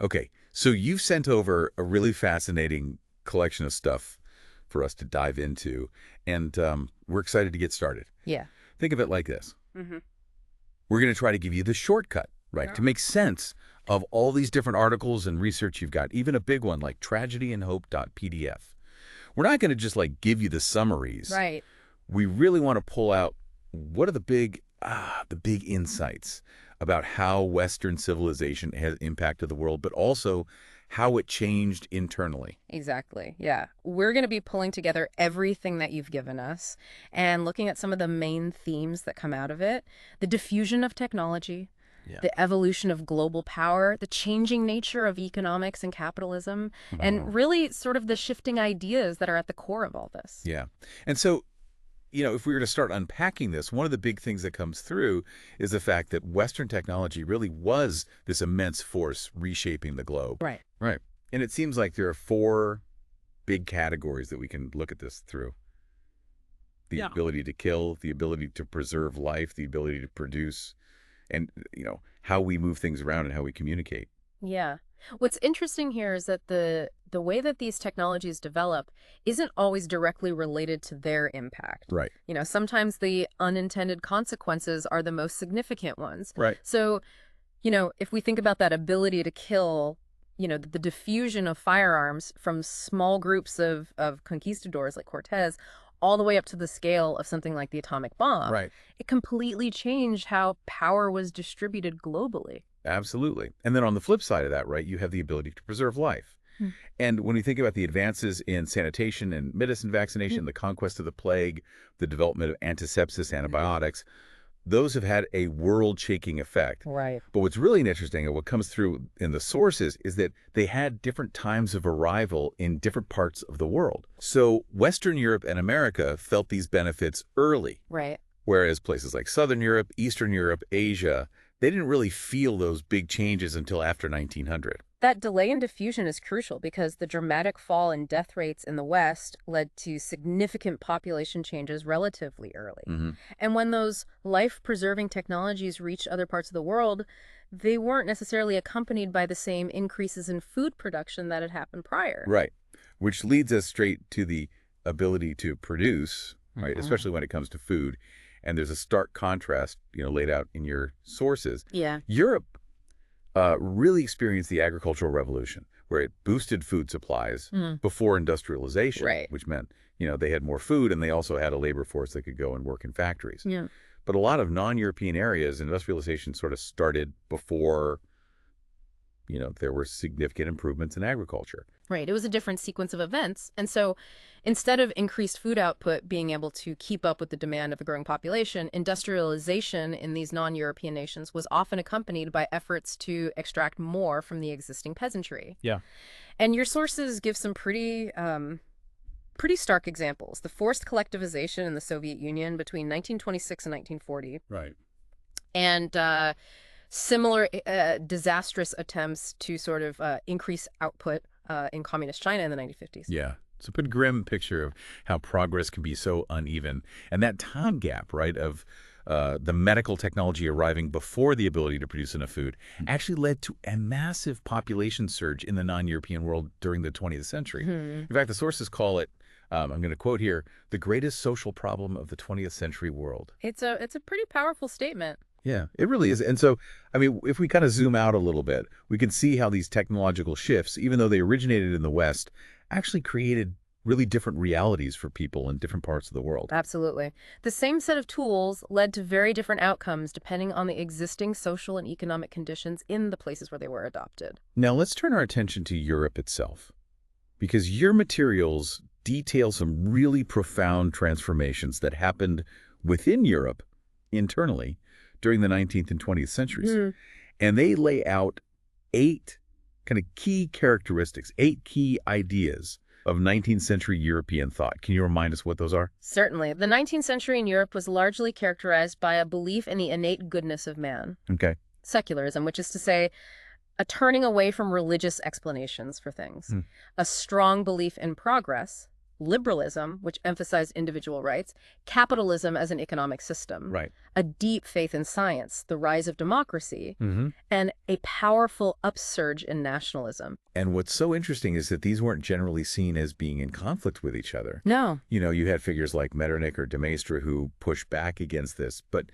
Okay, so you've sent over a really fascinating collection of stuff for us to dive into, and we're excited to get started. Yeah. Think of it like this. Hmm. We're going to try to give you the shortcut, right, to Yeah. make sense of all these different articles and research you've got, even a big one like tragedyandhope.pdf. We're not going to just like give you the summaries. Right. We really want to pull out what are the big insights about how Western civilization has impacted the world, but also how it changed internally. Exactly. Yeah. We're going to be pulling together everything that you've given us and looking at some of the main themes that come out of it. The diffusion of technology, Yeah. the evolution of global power, the changing nature of economics and capitalism, and really sort of the shifting ideas that are at the core of all this. Yeah. And so, if we were to start unpacking this, one of the big things that comes through is the fact that Western technology really was this immense force reshaping the globe. Right. Right. And it seems like there are four big categories that we can look at this through. The Yeah. ability to kill, the ability to preserve life, the ability to produce, and, how we move things around and how we communicate. Yeah. What's interesting here is that the way that these technologies develop isn't always directly related to their impact. Right. Sometimes the unintended consequences are the most significant ones. Right. So, if we think about that ability to kill, the diffusion of firearms from small groups of conquistadors like Cortez all the way up to the scale of something like the atomic bomb, Right. it completely changed how power was distributed globally. Absolutely. And then on the flip side of that, right, you have the ability to preserve life. Hmm. And when you think about the advances in sanitation and medicine vaccination, the conquest of the plague, the development of antisepsis, antibiotics, those have had a world-shaking effect. Right. But what's really interesting and what comes through in the sources is that they had different times of arrival in different parts of the world. So Western Europe and America felt these benefits early, Right. whereas places like Southern Europe, Eastern Europe, Asia, they didn't really feel those big changes until after 1900. That delay in diffusion is crucial because the dramatic fall in death rates in the West led to significant population changes relatively early. Mm-hmm. And when those life-preserving technologies reached other parts of the world, they weren't necessarily accompanied by the same increases in food production that had happened prior. Right. Which leads us straight to the ability to produce, right, especially when it comes to food. And there's a stark contrast, laid out in your sources. Yeah. Europe really experienced the agricultural revolution, where it boosted food supplies before industrialization, Right. which meant, they had more food and they also had a labor force that could go and work in factories. Yeah. But a lot of non-European areas, industrialization sort of started before, there were significant improvements in agriculture. Right. It was a different sequence of events. And so instead of increased food output being able to keep up with the demand of a growing population, industrialization in these non-European nations was often accompanied by efforts to extract more from the existing peasantry. Yeah. And your sources give some pretty stark examples. The forced collectivization in the Soviet Union between 1926 and 1940. Right. And similar disastrous attempts to sort of increase output in communist China in the 1950s. Yeah. It's a pretty grim picture of how progress can be so uneven. And that time gap, right, of the medical technology arriving before the ability to produce enough food actually led to a massive population surge in the non-European world during the 20th century. In fact, the sources call it, I'm going to quote here, the greatest social problem of the 20th century world. It's a pretty powerful statement. Yeah, it really is. And so, if we kind of zoom out a little bit, we can see how these technological shifts, even though they originated in the West, actually created really different realities for people in different parts of the world. Absolutely. The same set of tools led to very different outcomes depending on the existing social and economic conditions in the places where they were adopted. Now, let's turn our attention to Europe itself, because your materials detail some really profound transformations that happened within Europe internally during the 19th and 20th centuries. And they lay out 8 kind of key characteristics, 8 key ideas of 19th century European thought. Can you remind us what those are? Certainly. The 19th century in Europe was largely characterized by a belief in the innate goodness of man. Okay. Secularism, which is to say, a turning away from religious explanations for things. A strong belief in progress, liberalism, which emphasized individual rights, capitalism as an economic system, Right. a deep faith in science, the rise of democracy, Mm-hmm. and a powerful upsurge in nationalism. And what's so interesting is that these weren't generally seen as being in conflict with each other. No. You know, you had figures like Metternich or de Maistre who pushed back against this, but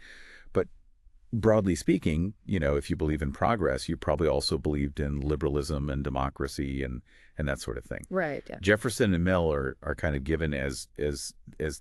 broadly speaking, you know, if you believe in progress, you probably also believed in liberalism and democracy and that sort of thing. Right, yeah. Jefferson and Mill are kind of given as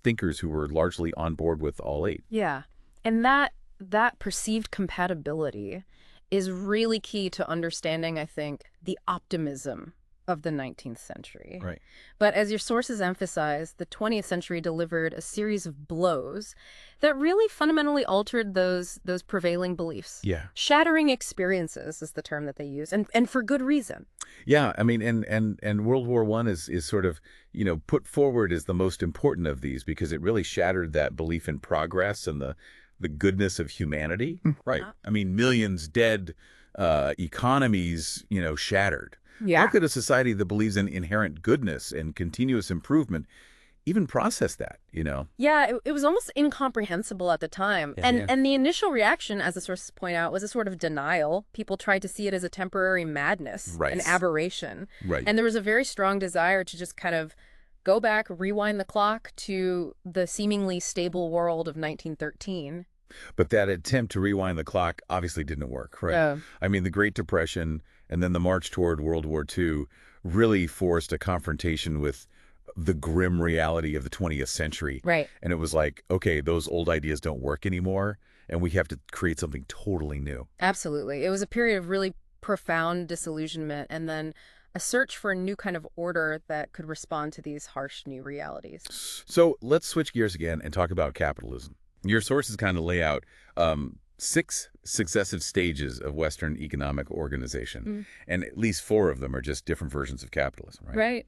thinkers who were largely on board with all eight. Yeah. And that perceived compatibility is really key to understanding, I think, the optimism of the 19th century. Right. But as your sources emphasize, the 20th century delivered a series of blows that really fundamentally altered those prevailing beliefs. Yeah. Shattering experiences is the term that they use, and for good reason. Yeah, I mean, and World War I is sort of, you know, put forward as the most important of these because it really shattered that belief in progress and the goodness of humanity. Right. I mean, millions dead, economies, you know, shattered. Yeah. How could a society that believes in inherent goodness and continuous improvement even process that, you know? Yeah, it was almost incomprehensible at the time. And the initial reaction, as the sources point out, was a sort of denial. People tried to see it as a temporary madness, Right. an aberration. Right. And there was a very strong desire to just kind of go back, rewind the clock to the seemingly stable world of 1913. But that attempt to rewind the clock obviously didn't work, right? Yeah. I mean, the Great Depression and then the march toward World War II really forced a confrontation with the grim reality of the 20th century. Right. And it was like, okay, those old ideas don't work anymore, and we have to create something totally new. Absolutely. It was a period of really profound disillusionment and then a search for a new kind of order that could respond to these harsh new realities. So let's switch gears again and talk about capitalism. Your sources kind of lay out 6 successive stages of Western economic organization, and at least 4 of them are just different versions of capitalism, right? Right.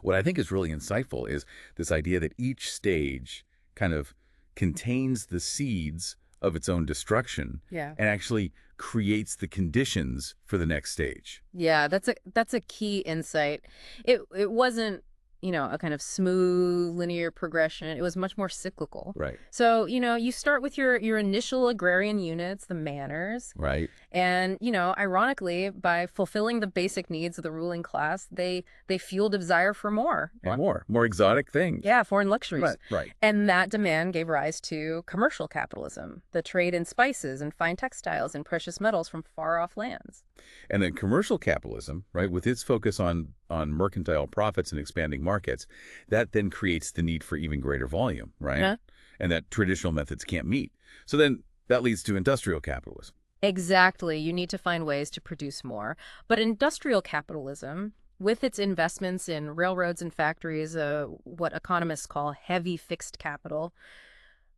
What I think is really insightful is this idea that each stage kind of contains the seeds of its own destruction Yeah. and actually creates the conditions for the next stage. Yeah, that's a key insight. It wasn't, you know, a kind of smooth linear progression. It was much more cyclical. Right. So, you know, you start with your initial agrarian units, the manors, Right. and, you know, ironically, by fulfilling the basic needs of the ruling class, they fueled a desire for more. And more exotic things. Yeah, foreign luxuries. Right. And that demand gave rise to commercial capitalism, the trade in spices and fine textiles and precious metals from far-off lands. And then commercial capitalism, right, with its focus on mercantile profits and expanding markets, that then creates the need for even greater volume, right? Yeah. And that traditional methods can't meet. So then that leads to industrial capitalism. Exactly. You need to find ways to produce more. But industrial capitalism, with its investments in railroads and factories, what economists call heavy fixed capital,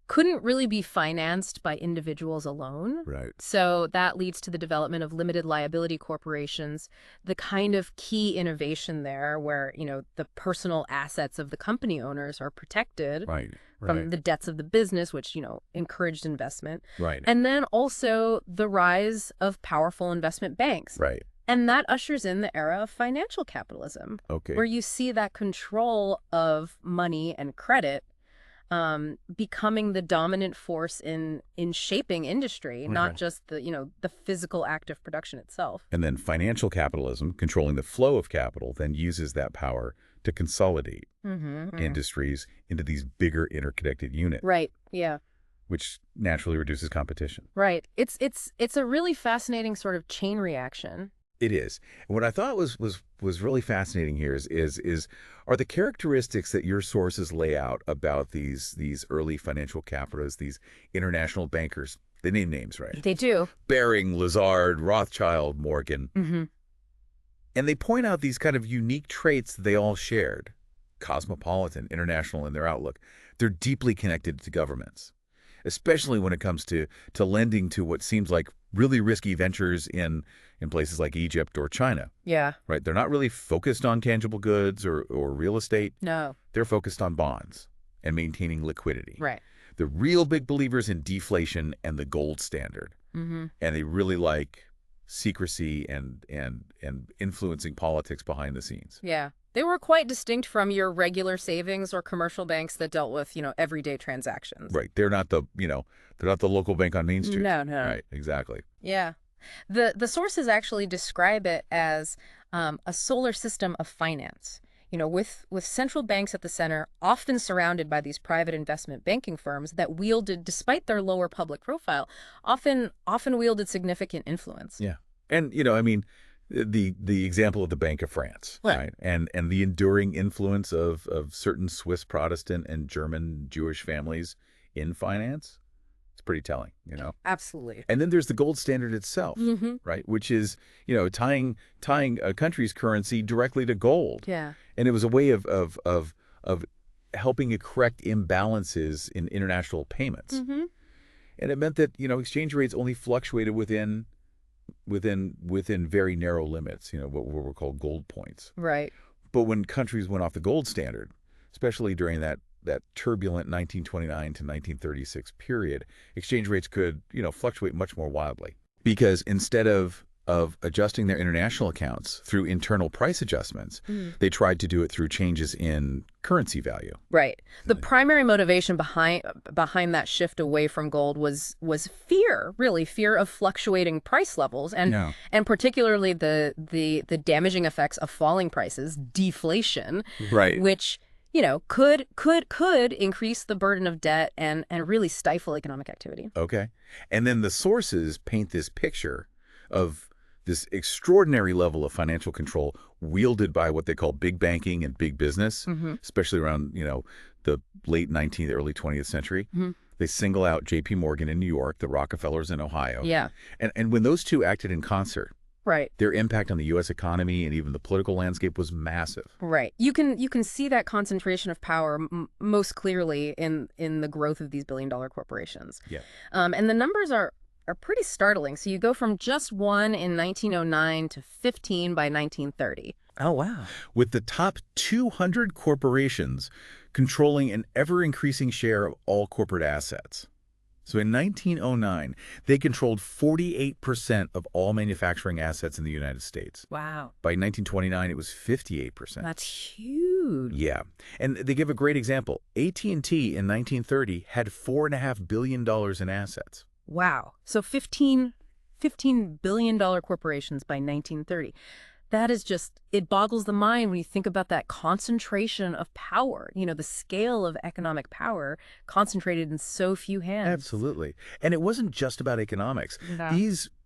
couldn't really be financed by individuals alone. Right. So that leads to the development of limited liability corporations, the kind of key innovation there where, you know, the personal assets of the company owners are protected Right. from the debts of the business, which, you know, encouraged investment. Right. And then also the rise of powerful investment banks. Right. And that ushers in the era of financial capitalism, Okay. where you see that control of money and credit becoming the dominant force in shaping industry, not just the physical act of production itself. And then financial capitalism, controlling the flow of capital, then uses that power to consolidate industries into these bigger interconnected units. Right. Yeah. Which naturally reduces competition. Right. It's a really fascinating sort of chain reaction. It is. And what I thought was really fascinating here is are the characteristics that your sources lay out about these early financial capitalists, these international bankers. They name names, right? They do. Baring, Lazard, Rothschild, Morgan. Mm-hmm. And they point out these kind of unique traits that they all shared. Cosmopolitan, international in their outlook. They're deeply connected to governments, especially when it comes to lending to what seems like really risky ventures in places like Egypt or China. Yeah. Right? They're not really focused on tangible goods or real estate. No. They're focused on bonds and maintaining liquidity. Right. They're real big believers in deflation and the gold standard. Mm-hmm. And they really like secrecy and influencing politics behind the scenes. Yeah. They were quite distinct from your regular savings or commercial banks that dealt with, everyday transactions. Right. They're not they're not the local bank on Main Street. No, no. Right. Exactly. Yeah. The sources actually describe it as a solar system of finance, with central banks at the center, often surrounded by these private investment banking firms that wielded, despite their lower public profile, often wielded significant influence. Yeah. And, I mean, the example of the Bank of France, right? And the enduring influence of certain Swiss Protestant and German Jewish families in finance, it's pretty telling, Absolutely. And then there's the gold standard itself, right? Which is, tying a country's currency directly to gold. Yeah. And it was a way of helping it correct imbalances in international payments. And it meant that, exchange rates only fluctuated within very narrow limits, what were called gold points. Right. But when countries went off the gold standard, especially during that turbulent 1929 to 1936 period, exchange rates could, fluctuate much more wildly. Because instead of adjusting their international accounts through internal price adjustments, they tried to do it through changes in currency value. Right. The primary motivation behind that shift away from gold was fear, really, fear of fluctuating price levels and particularly the damaging effects of falling prices, deflation, right, which could increase the burden of debt and really stifle economic activity. Okay. And then the sources paint this picture of this extraordinary level of financial control wielded by what they call big banking and big business, especially around, the late 19th, early 20th century. They single out J.P. Morgan in New York, the Rockefellers in Ohio. Yeah. And when those two acted in concert, right, their impact on the U.S. economy and even the political landscape was massive. Right. You can see that concentration of power most clearly in the growth of these billion-dollar corporations. Yeah. And the numbers are pretty startling. So you go from just 1 in 1909 to 15 by 1930. Oh, wow. With the top 200 corporations controlling an ever-increasing share of all corporate assets. So in 1909, they controlled 48% of all manufacturing assets in the United States. Wow. By 1929, it was 58%. That's huge. Yeah. And they give a great example. AT&T in 1930 had $4.5 billion in assets. Wow. So $15 billion corporations by 1930. That is just, it boggles the mind when you think about that concentration of power, the scale of economic power concentrated in so few hands. Absolutely. And it wasn't just about economics. No.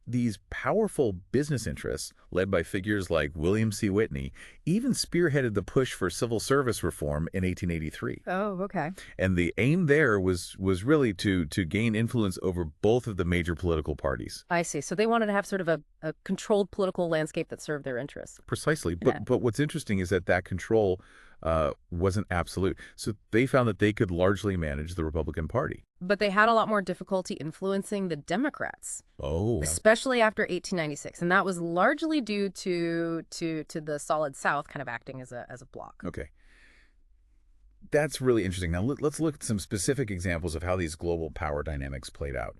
These powerful business interests, led by figures like William C. Whitney, even spearheaded the push for civil service reform in 1883. Oh, okay. And the aim there was really to gain influence over both of the major political parties. I see. So they wanted to have sort of a controlled political landscape that served their interests. Precisely. But what's interesting is that control wasn't absolute. So they found that they could largely manage the Republican Party. But they had a lot more difficulty influencing the Democrats. Oh. Especially after 1896. And that was largely due to the Solid South kind of acting as a bloc. Okay. That's really interesting. Now, let's look at some specific examples of how these global power dynamics played out.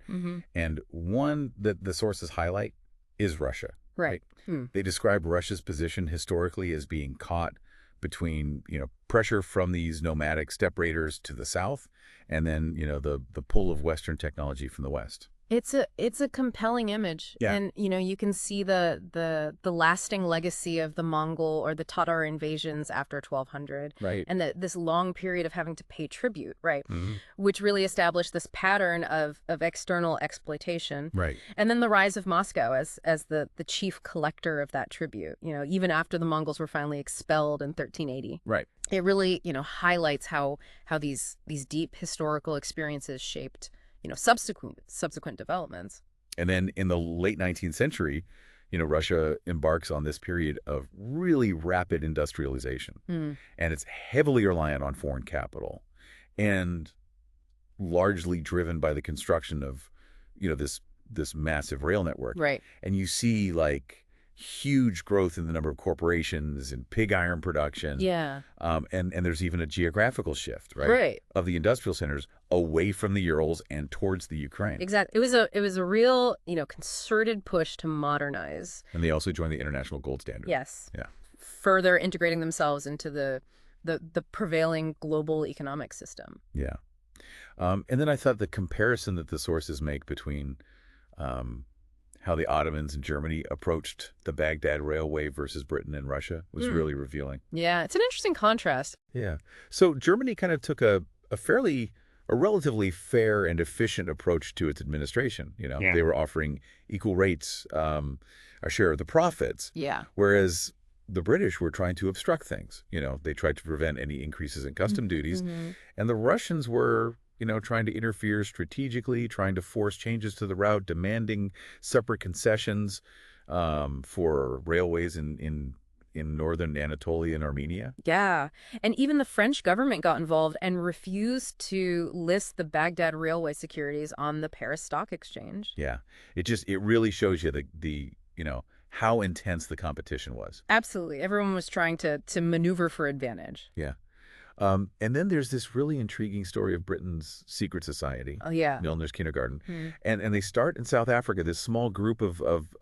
And one that the sources highlight is Russia. Right. They describe Russia's position historically as being caught between, pressure from these nomadic steppe raiders to the south and then, the pull of Western technology from the west. It's a compelling image. Yeah. And, you can see the lasting legacy of the Mongol or the Tatar invasions after 1200. Right. And this long period of having to pay tribute, right? Which really established this pattern of external exploitation. Right. And then the rise of Moscow as the chief collector of that tribute, even after the Mongols were finally expelled in 1380. Right. It really, highlights how these deep historical experiences shaped subsequent developments. And then in the late 19th century, Russia embarks on this period of really rapid industrialization. And it's heavily reliant on foreign capital and largely driven by the construction of, this massive rail network. Right. And you see huge growth in the number of corporations and pig iron production. Yeah. And there's even a geographical shift, right? Right. Of the industrial centers away from the Urals and towards the Ukraine. Exactly. It was a real, concerted push to modernize. And they also joined the International Gold Standard. Yes. Yeah. further integrating themselves into the prevailing global economic system. Yeah. And then I thought the comparison that the sources make between how the Ottomans and Germany approached the Baghdad Railway versus Britain and Russia was really revealing. Yeah, it's an interesting contrast. Yeah. So Germany kind of took a relatively fair and efficient approach to its administration. Yeah. They were offering equal rates, a share of the profits, Yeah. whereas the British were trying to obstruct things. They tried to prevent any increases in custom duties, and the Russians were trying to interfere strategically, trying to force changes to the route, demanding separate concessions for railways in northern Anatolia and Armenia. Yeah. And even the French government got involved and refused to list the Baghdad Railway securities on the Paris Stock Exchange. Yeah. It really shows you the how intense the competition was. Absolutely. Everyone was trying to maneuver for advantage. Yeah. And then there's this really intriguing story of Britain's secret society, Oh, yeah. Milner's Kindergarten. And they start in South Africa, this small group of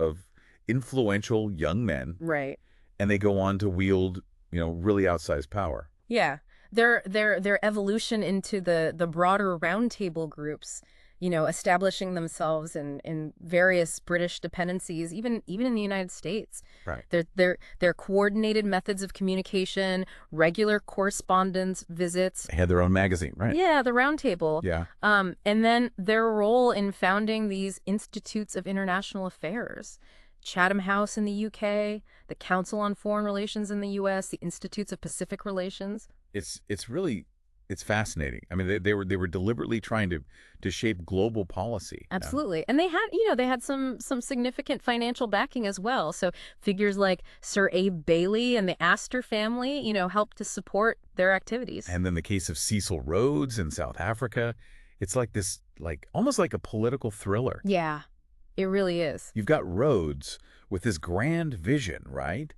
influential young men, Right. and they go on to wield, really outsized power. Yeah. Their evolution into the broader roundtable groups, establishing themselves in various British dependencies, even in the United States. Right. Their coordinated methods of communication, regular correspondence, visits. They had their own magazine, right? Yeah, the roundtable. Yeah. And then their role in founding these institutes of international affairs. Chatham House in the UK, the Council on Foreign Relations in the US, the Institutes of Pacific Relations. It's fascinating. I mean, they were deliberately trying to shape global policy. Absolutely. And they had some significant financial backing as well. So figures like Sir Abe Bailey and the Astor family, helped to support their activities. And then the case of Cecil Rhodes in South Africa, it's like this, almost like a political thriller. Yeah, it really is. You've got Rhodes with this grand vision, right,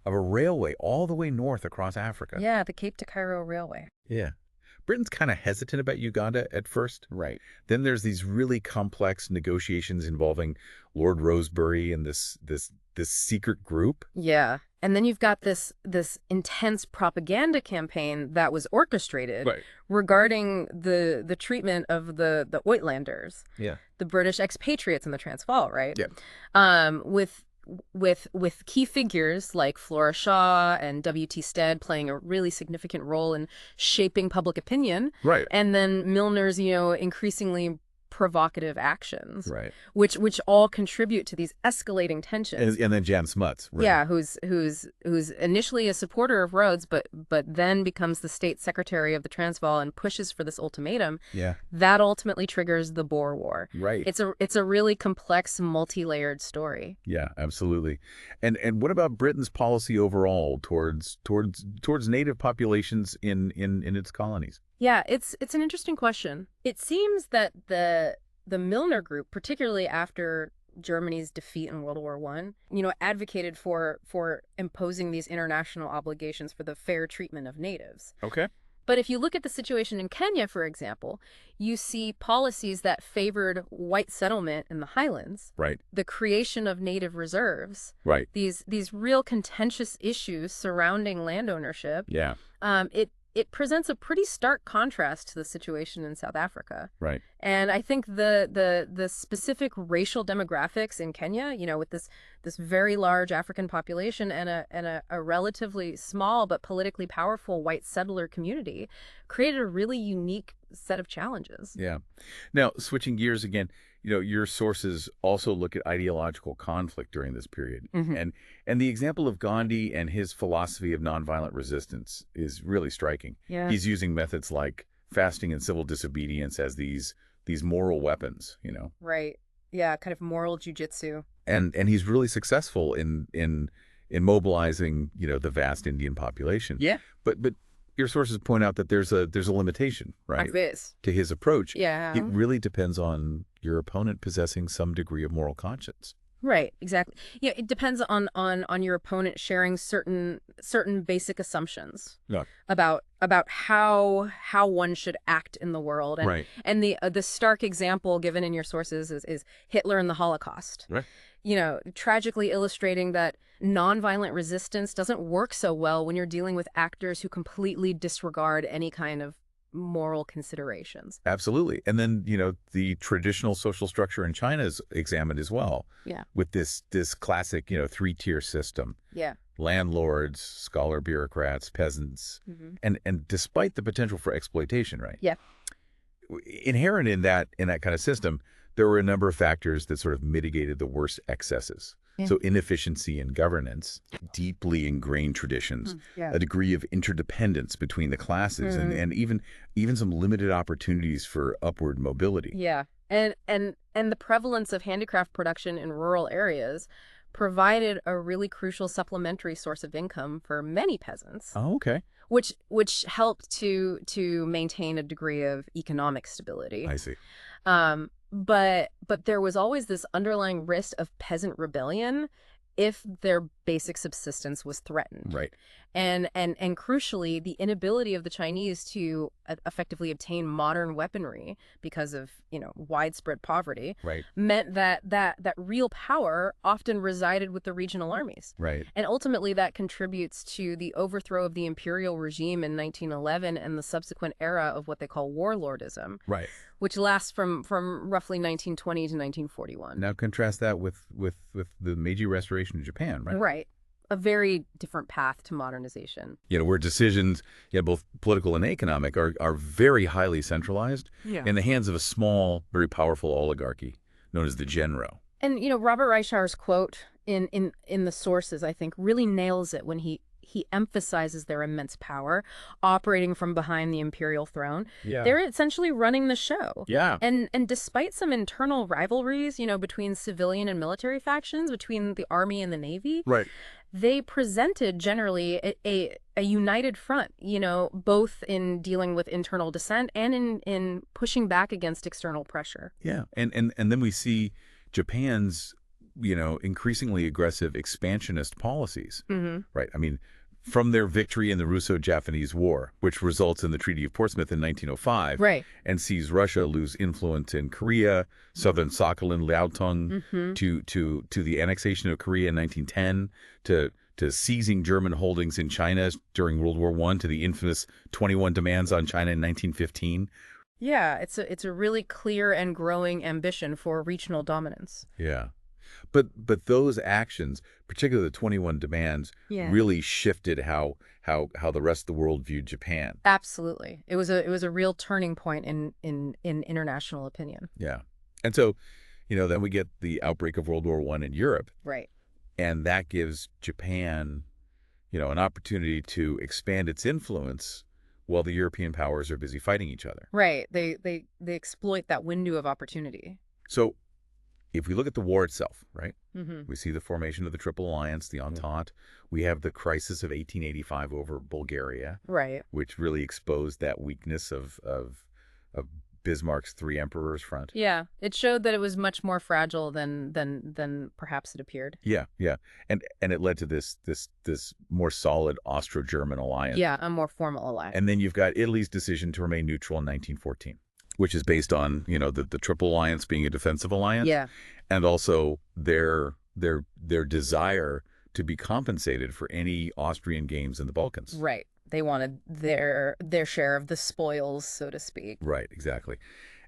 of a railway all the way north across Africa. Yeah, the Cape to Cairo Railway. Yeah. Britain's kind of hesitant about Uganda at first. Right. Then there's these really complex negotiations involving Lord Rosebery and this secret group. Yeah. And then you've got this intense propaganda campaign that was orchestrated regarding the treatment of the Uitlanders, the British expatriates in the Transvaal, right? Yeah. With key figures like Flora Shaw and W.T. Stead playing a really significant role in shaping public opinion. Right. And then Milner's, increasingly provocative actions, Right. which all contribute to these escalating tensions. And then Jan Smuts. Right. Yeah, who's initially a supporter of Rhodes, but then becomes the state secretary of the Transvaal and pushes for this ultimatum. Yeah. That ultimately triggers the Boer War. Right. It's a really complex, multi-layered story. Yeah, absolutely. And what about Britain's policy overall towards native populations in its colonies? Yeah, it's an interesting question. It seems that the Milner group, particularly after Germany's defeat in World War I, advocated for imposing these international obligations for the fair treatment of natives. Okay. But if you look at the situation in Kenya, for example, you see policies that favored white settlement in the highlands, Right. the creation of native reserves, Right. these real contentious issues surrounding land ownership. Yeah. It presents a pretty stark contrast to the situation in South Africa. Right. And I think the specific racial demographics in Kenya, with this very large African population and a relatively small but politically powerful white settler community, created a really unique set of challenges. Yeah. Now, switching gears again, your sources also look at ideological conflict during this period. Mm-hmm. And the example of Gandhi and his philosophy of nonviolent resistance is really striking. Yeah. He's using methods like fasting and civil disobedience as these moral weapons, Right. Yeah, kind of moral jujitsu. And he's really successful in mobilizing, the vast Indian population. Yeah. But your sources point out that there's a limitation, right, Activist. to his approach. Yeah. It really depends on your opponent possessing some degree of moral conscience. Right, exactly. Yeah, it depends on your opponent sharing certain basic assumptions about how one should act in the world. And, Right. And the stark example given in your sources is Hitler and the Holocaust. Right. Tragically illustrating that Nonviolent resistance doesn't work so well when you're dealing with actors who completely disregard any kind of moral considerations. Absolutely. And then, the traditional social structure in China is examined as well. Yeah. With this classic, three-tier system. Yeah. Landlords, scholar bureaucrats, peasants. Mm-hmm. And despite the potential for exploitation, right? Yeah. Inherent in that kind of system, there were a number of factors that sort of mitigated the worst excesses. Yeah. So inefficiency in governance, deeply ingrained traditions, Yeah. a degree of interdependence between the classes, and even some limited opportunities for upward mobility. Yeah. And the prevalence of handicraft production in rural areas provided a really crucial supplementary source of income for many peasants. Oh, okay. Which helped to maintain a degree of economic stability. I see. But there was always this underlying risk of peasant rebellion if their basic subsistence was threatened. Right. And crucially, the inability of the Chinese to effectively obtain modern weaponry because of, widespread poverty Right. meant that real power often resided with the regional armies. Right. And ultimately that contributes to the overthrow of the imperial regime in 1911 and the subsequent era of what they call warlordism. Right. Which lasts from roughly 1920 to 1941. Now contrast that with the Meiji Restoration in Japan, right? Right. A very different path to modernization. Where decisions, both political and economic, are very highly centralized in the hands of a small, very powerful oligarchy known as the Genro. And, Robert Reischauer's quote in the sources, I think, really nails it when he emphasizes their immense power operating from behind the imperial throne. Yeah. They're essentially running the show. Yeah. And despite some internal rivalries, between civilian and military factions, between the army and the navy, Right. they presented generally a united front, both in dealing with internal dissent and in pushing back against external pressure. Yeah. And then we see Japan's, increasingly aggressive expansionist policies. Mm-hmm. Right. I mean, from their victory in the Russo-Japanese War, which results in the Treaty of Portsmouth in 1905, Right. and sees Russia lose influence in Korea, southern Sakhalin, Liaotung, to the annexation of Korea in 1910, to seizing German holdings in China during World War I, to the infamous 21 demands on China in 1915. Yeah, it's a really clear and growing ambition for regional dominance. Yeah. But those actions, particularly the 21 demands, really shifted how the rest of the world viewed Japan. Absolutely. It was a real turning point in international opinion. Yeah. And so, then we get the outbreak of World War I in Europe. Right. And that gives Japan, an opportunity to expand its influence while the European powers are busy fighting each other. Right. They exploit that window of opportunity. So if we look at the war itself, right, Mm-hmm. we see the formation of the Triple Alliance, the Entente. We have the crisis of 1885 over Bulgaria, Right. which really exposed that weakness of Bismarck's Three Emperors front. Yeah. It showed that it was much more fragile than perhaps it appeared. Yeah, yeah. And it led to this more solid Austro-German alliance. Yeah, a more formal alliance. And then you've got Italy's decision to remain neutral in 1914, which is based on, the Triple Alliance being a defensive alliance. Yeah. And also their desire to be compensated for any Austrian gains in the Balkans. Right. They wanted their share of the spoils, so to speak. Right, exactly.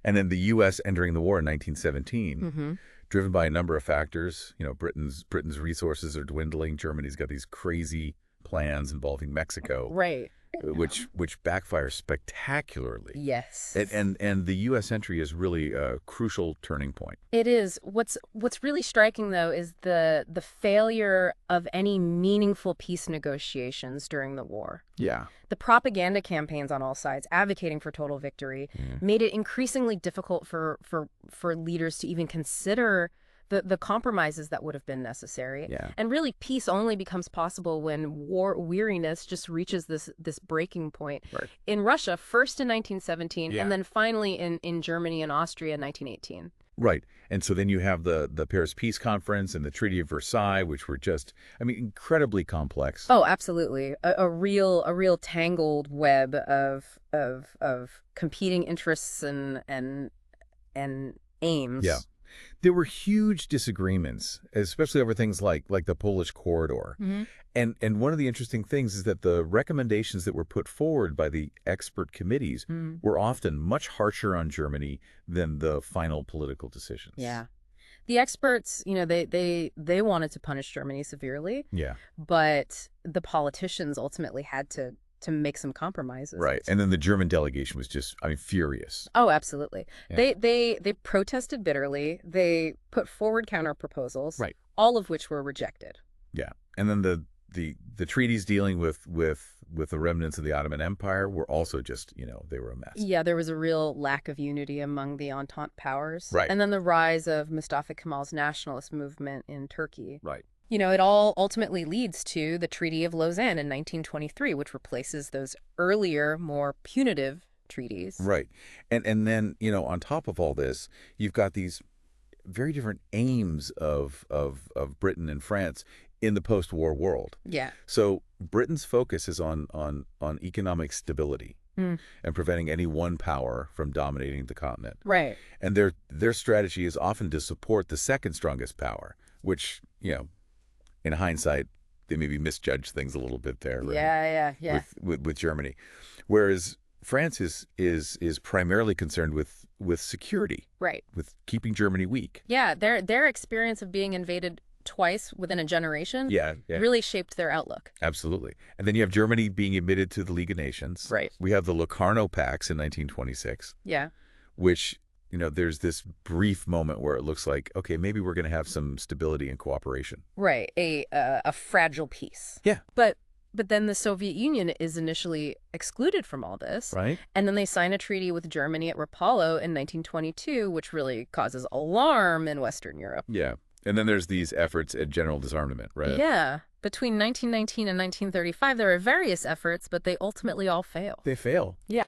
And then the U.S. entering the war in 1917, Mm-hmm. driven by a number of factors. Britain's resources are dwindling. Germany's got these crazy plans involving Mexico, Right. which backfires spectacularly. Yes. And the U.S. entry is really a crucial turning point. It is. What's really striking, though, is the failure of any meaningful peace negotiations during the war. Yeah. The propaganda campaigns on all sides advocating for total victory made it increasingly difficult for leaders to even consider the compromises that would have been necessary. Yeah. And really, peace only becomes possible when war weariness just reaches this breaking point. Right. In Russia, first in 1917, Yeah. and then finally in Germany and Austria in 1918. Right. And so then you have the Paris Peace Conference and the Treaty of Versailles, which were just, incredibly complex. Oh, absolutely. A real tangled web of competing interests and aims. Yeah. There were huge disagreements, especially over things like the Polish corridor. Hmm. And one of the interesting things is that the recommendations that were put forward by the expert committees were often much harsher on Germany than the final political decisions. Yeah. The experts, they wanted to punish Germany severely, Yeah. but the politicians ultimately had to make some compromises. Right. And then the German delegation was just, I mean, furious. Oh, absolutely. Yeah. They protested bitterly. They put forward counter proposals, Right. all of which were rejected. Yeah. And then the treaties dealing with the remnants of the Ottoman Empire were also just, they were a mess. Yeah, there was a real lack of unity among the Entente powers. Right. And then the rise of Mustafa Kemal's nationalist movement in Turkey. Right. It all ultimately leads to the Treaty of Lausanne in 1923, which replaces those earlier, more punitive treaties. Right. And then, on top of all this, you've got these very different aims of Britain and France in the post-war world. Yeah. So Britain's focus is on economic stability and preventing any one power from dominating the continent. Right. And their strategy is often to support the second strongest power, which, in hindsight, they maybe misjudged things a little bit there. Right? Yeah. With Germany. Whereas France is primarily concerned with security. Right. With keeping Germany weak. Yeah, their experience of being invaded twice within a generation really shaped their outlook. Absolutely. And then you have Germany being admitted to the League of Nations. Right. We have the Locarno Pacts in 1926. Yeah. Which, there's this brief moment where it looks like, okay, maybe we're going to have some stability and cooperation. Right. A fragile peace. Yeah. But then the Soviet Union is initially excluded from all this. Right. And then they sign a treaty with Germany at Rapallo in 1922, which really causes alarm in Western Europe. Yeah. And then there's these efforts at general disarmament, right? Yeah. Between 1919 and 1935, there are various efforts, but they ultimately all fail. They fail. Yeah.